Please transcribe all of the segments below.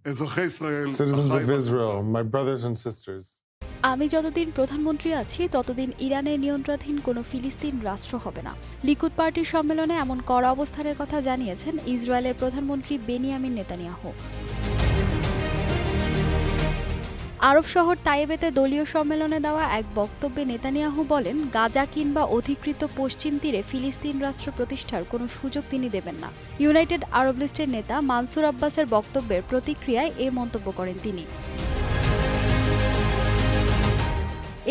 Citizens of Israel, my brothers and sisters. আমি যতদিন প্রধানমন্ত্রী আছি ততদিন ইরানের নিয়ন্ত্রণাধীন কোনো ফিলিস্তিন রাষ্ট্র হবে না। লিকুদ পার্টির সম্মেলনে এমন কড়া অবস্থানের কথা জানিয়েছেন ইসরায়েলের প্রধানমন্ত্রী বেনিয়ামিন নেতানিয়াহু। আরব শহর তাইয়েবেতে দলীয় সম্মেলনে দেওয়া এক বক্তব্যে নেতানিয়াহু বলেন, গাজা কিংবা অধিকৃত পশ্চিম তীরে ফিলিস্তিন রাষ্ট্র প্রতিষ্ঠার কোনো সুযোগ তিনি দেবেন না। ইউনাইটেড আরব লিস্টের নেতা মানসুর আব্বাসের বক্তব্যের প্রতিক্রিয়ায় এ মন্তব্য করেন তিনি।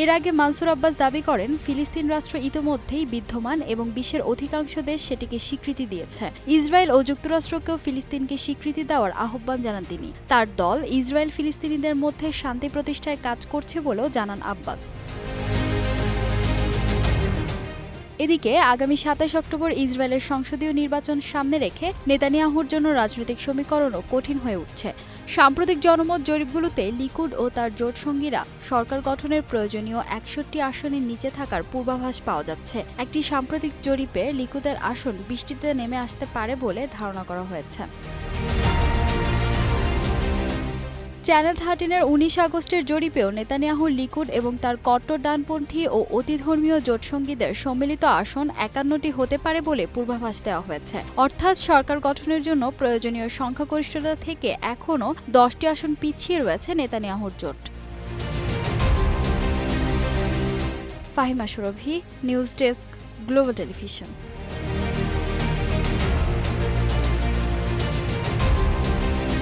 এর আগে মানসুর আব্বাস দাবি করেন, ফিলিস্তিন রাষ্ট্র ইতোমধ্যেই বিদ্যমান এবং বিশ্বের অধিকাংশ দেশ সেটিকে স্বীকৃতি দিয়েছে। ইসরায়েল ও যুক্তরাষ্ট্রকেও ফিলিস্তিনকে স্বীকৃতি দেওয়ার আহ্বান জানান তিনি। তার দল ইসরায়েল ফিলিস্তিনিদের মধ্যে শান্তি প্রতিষ্ঠায় কাজ করছে বলেও জানান আব্বাস। এদিকে আগামী ২৭ অক্টোবর ইসরায়েলের সংসদীয় নির্বাচন সামনে রেখে নেতানিয়াহুর জন্য রাজনৈতিক সমীকরণও কঠিন হয়ে উঠছে। সাম্প্রতিক জনমত জরিপগুলোতে লিকুদ ও তার জোটসঙ্গীরা সরকার গঠনের প্রয়োজনীয় ৬১ আসনের নিচে থাকার পূর্বাভাস পাওয়া যাচ্ছে। একটি সাম্প্রতিক জরিপে লিকুদের আসন ২০টিতে নেমে আসতে পারে বলে ধারণা করা হয়েছে। চ্যানেল 13-এর ১৯ আগস্টের জরিপেও নেতানিয়াহু লিকুদ এবং তার কট্টর ডানপন্থী ও অতিধর্মীয় জোটসঙ্গীদের সম্মিলিত আসন ৫১টি হতে পারে বলে পূর্বাভাস দেওয়া হয়েছে। অর্থাৎ সরকার গঠনের জন্য প্রয়োজনীয় সংখ্যাগরিষ্ঠতা থেকে এখনও ১০টি আসন পিছিয়ে রয়েছে নেতানিয়াহুর জোট। ফাহিমা সুরভি, নিউজ ডেস্ক, গ্লোবাল টেলিভিশন।